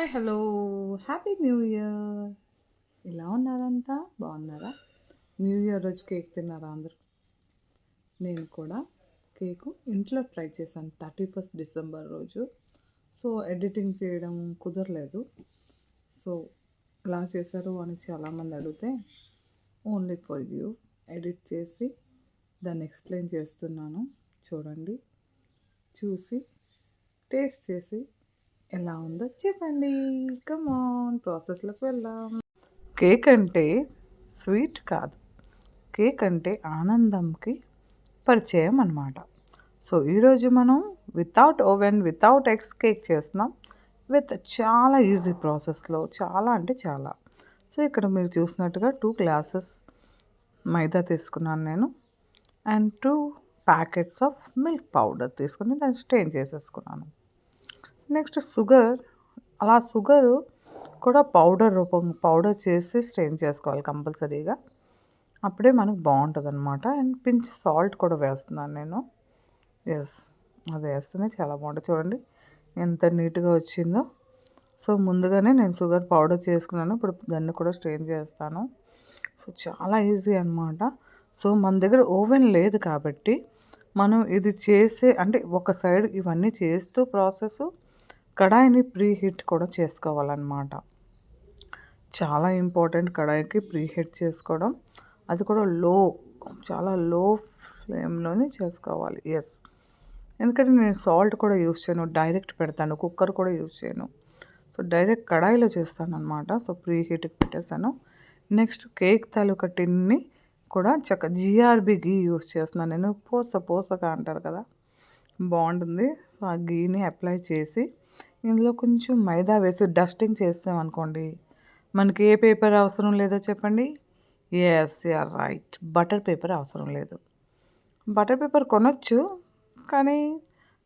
Hi hello happy new year. ఎలా ఉన్నారంతా బాగున్నారా? New year రోజు కేక్ తిన్నారా అందరూ? నేను కూడా కేకు ఇంట్లో ట్రై చేశాను 31 డిసెంబర్ రోజు. సో ఎడిటింగ్ చేయడం కుదరలేదు. సో ఎలా చేశారు అని చాలామంది అడిగితే ఓన్లీ ఫర్ యూ ఎడిట్ చేసి దాన్ని ఎక్స్ప్లెయిన్ చేస్తున్నాను. చూడండి, చూసి టేస్ట్ చేసి ఎలా ఉందో చెప్పండి. కమాన్ ప్రాసెస్లోకి వెళ్దాం. కేక్ అంటే స్వీట్ కాదు, కేక్ అంటే ఆనందంకి పరిచయం అన్నమాట. సో ఈరోజు మనం without oven without eggs cake చేస్తున్నాం విత్ చాలా ఈజీ ప్రాసెస్లో. చాలా అంటే చాలా. సో ఇక్కడ మీరు చూసినట్టుగా 2 గ్లాసెస్ మైదా తీసుకున్నాను నేను, and 2 packets of milk powder తీసుకుని దాన్ని స్ట్రెయిన్ చేసేసుకున్నాను. నెక్స్ట్ షుగర్, అలా షుగరు కూడా పౌడర్ చేసి స్ట్రెయిన్ చేసుకోవాలి కంపల్సరీగా. అప్పుడే మనకు బాగుంటుంది అనమాట. అండ్ పించ్ సాల్ట్ కూడా వేస్తున్నాను నేను. ఎస్, అది వేస్తేనే చాలా బాగుంటుంది. చూడండి ఎంత నీట్గా వచ్చిందో. సో ముందుగానే నేను షుగర్ పౌడర్ చేసుకున్నాను, ఇప్పుడు దాన్ని కూడా స్ట్రెయిన్ చేస్తాను. సో చాలా ఈజీ అనమాట. సో మన దగ్గర ఓవెన్ లేదు కాబట్టి మనం ఇది చేసే అంటే ఒక సైడ్ ఇవన్నీ చేస్తూ ప్రాసెస్ కడాయిని ప్రీ హీట్ కూడా చేసుకోవాలన్నమాట. చాలా ఇంపార్టెంట్ కడాయికి ప్రీ హీట్ చేసుకోవడం, అది కూడా చాలా లో ఫ్లేమ్లోనే చేసుకోవాలి. ఎస్, ఎందుకంటే నేను సాల్ట్ కూడా యూస్ చేయను, డైరెక్ట్ పెడతాను. కుక్కర్ కూడా యూస్ చేయను. సో డైరెక్ట్ కడాయిలో చేస్తాను అనమాట. సో ప్రీ హీట్కి పెట్టేశాను. నెక్స్ట్ కేక్ తాలూకా టిన్ని కూడా జిఆర్బి గీ యూస్ చేస్తున్నాను నేను. పోసగా అంటారు కదా, బాగుంటుంది. సో ఆ గీని అప్లై చేసి ఇందులో కొంచెం మైదా వేసి డస్టింగ్ చేస్తామనుకోండి, మనకి ఏ పేపర్ అవసరం లేదో చెప్పండి. Yes, you're right, butter paper అవసరం లేదు. బటర్ పేపర్ కొనొచ్చు, కానీ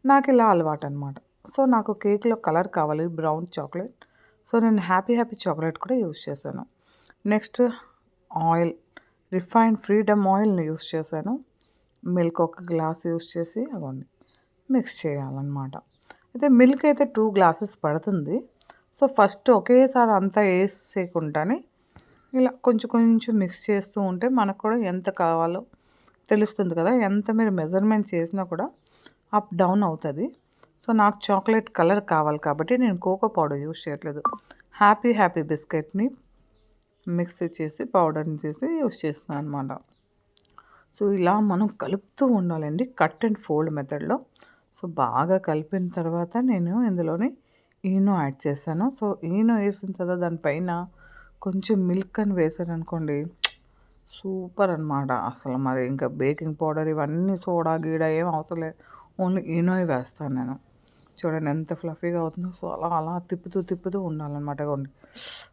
నాకు ఇలా అలవాటు అనమాట. సో నాకు కేక్లో కలర్ కావాలి, బ్రౌన్ చాక్లెట్. సో నేను హ్యాపీ చాక్లెట్ కూడా యూస్ చేశాను. నెక్స్ట్ ఆయిల్, రిఫైన్డ్ ఫ్రీడమ్ ఆయిల్ని యూస్ చేశాను. మిల్క్ ఒక గ్లాస్ యూస్ చేసి అవ్వండి మిక్స్ చేయాలన్నమాట. అయితే మిల్క్ అయితే 2 గ్లాసెస్ పడుతుంది. సో ఫస్ట్ ఒకేసారి అంతా వేసేయకుండానే ఇలా కొంచెం కొంచెం మిక్స్ చేస్తూ ఉంటే మనకు కూడా ఎంత కావాలో తెలుస్తుంది కదా. ఎంత మీరు మెజర్మెంట్ చేసినా కూడా అప్ డౌన్ అవుతుంది. సో నాకు చాక్లెట్ కలర్ కావాలి కాబట్టి నేను కోకో పౌడర్ యూస్ చేయట్లేదు. హ్యాపీ బిస్కెట్ని మిక్స్ చేసి పౌడర్ని చేసి యూస్ చేస్తున్నాను అనమాట. సో ఇలా మనం కలుపుతూ ఉండాలండి, కట్ అండ్ ఫోల్డ్ మెథడ్లో. సో బాగా కలిపిన తర్వాత నేను ఇందులోని ఈనో యాడ్ చేశాను. సో ఈనో వేసిన తర్వాత దానిపైన కొంచెం మిల్క్ అని వేసాను అనుకోండి, సూపర్ అనమాట. అసలు మరి ఇంకా బేకింగ్ పౌడర్ ఇవన్నీ సోడా గీడ ఏం అవసరం లేదు, ఓన్లీ ఈనో వేస్తాను నేను. చూడండి ఎంత ఫ్లఫీగా అవుతుందో. సో అలా తిప్పుతూ ఉండాలన్నమాట.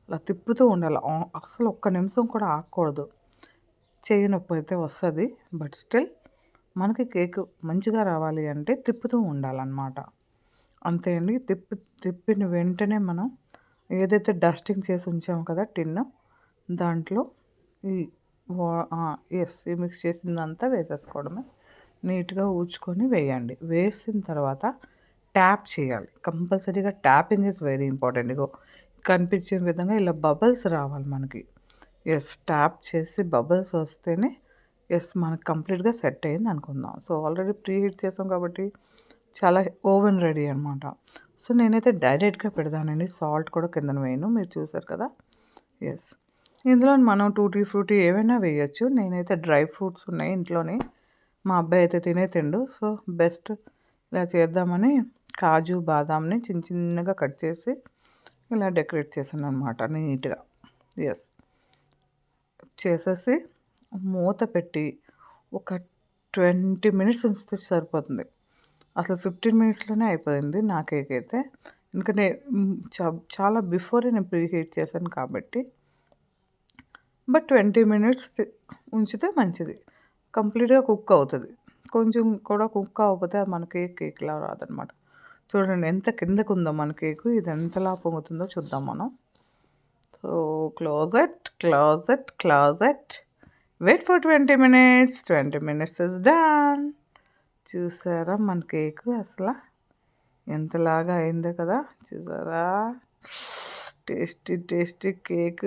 అలా తిప్పుతూ ఉండాలి. అసలు ఒక్క నిమిషం కూడా ఆగకూడదు. చెయ్యి నొప్పి అయితే వస్తుంది, బట్ స్టిల్ మనకి కేక్ మంచిగా రావాలి అంటే తిప్పుతూ ఉండాలన్నమాట. అంతే అండి. తిప్పిన వెంటనే మనం ఏదైతే డస్టింగ్ చేసి ఉంచాము కదా టిన్, దాంట్లో ఈ ఈ మిక్స్ చేసిందంతా వేసేసుకోవడమే. నీట్గా ఊడ్చుకొని వేయండి. వేసిన తర్వాత ట్యాప్ చేయాలి కంపల్సరీగా. Tapping is very important. ఇగో కనిపించే విధంగా ఇలా బబుల్స్ రావాలి మనకి. ఎస్, ట్యాప్ చేసి బబుల్స్ వస్తేనే ఎస్ మనకు కంప్లీట్గా సెట్ అయింది అనుకుందాం. సో ఆల్రెడీ ప్రీ హీట్ చేసాం కాబట్టి చాలా ఓవెన్ రెడీ అనమాట. సో నేనైతే డైరెక్ట్గా పెడతానండి, సాల్ట్ కూడా కిందన వేయను, మీరు చూసారు కదా. ఎస్, ఇందులో మనం టూటీ ఫ్రూటీ ఏవైనా వేయచ్చు. నేనైతే డ్రై ఫ్రూట్స్ ఉన్నాయి ఇంట్లోనే, మా అబ్బాయి అయితే తిండు. సో బెస్ట్ ఇలా చేద్దామని కాజు బాదాంని చిన్నగా కట్ చేసి ఇలా డెకరేట్ చేశాను అనమాట నీట్గా. ఎస్, చేసేసి మూత పెట్టి ఒక 20 మినిట్స్ ఉంచితే సరిపోతుంది. అసలు 15 మినిట్స్లోనే అయిపోయింది నా కేక్ అయితే. ఎందుకంటే చాలా బిఫోరే నేను ప్రీ హీట్ చేశాను కాబట్టి. బట్ 20 మినిట్స్ ఉంచితే మంచిది, కంప్లీట్గా కుక్ అవుతుంది. కొంచెం కూడా కుక్ అవ్వకపోతే మన కేక్లా రాదనమాట. చూడండి ఎంత కిందకు ఉందో మన కేకు, ఇది ఎంతలా పొంగుతుందో చూద్దాం మనం. So close it, wait for 20 minutes. 20 minutes is done. చూసారా మన కేకు అసలు ఎంతలాగా అయిందో కదా, చూసారా. Tasty tasty cake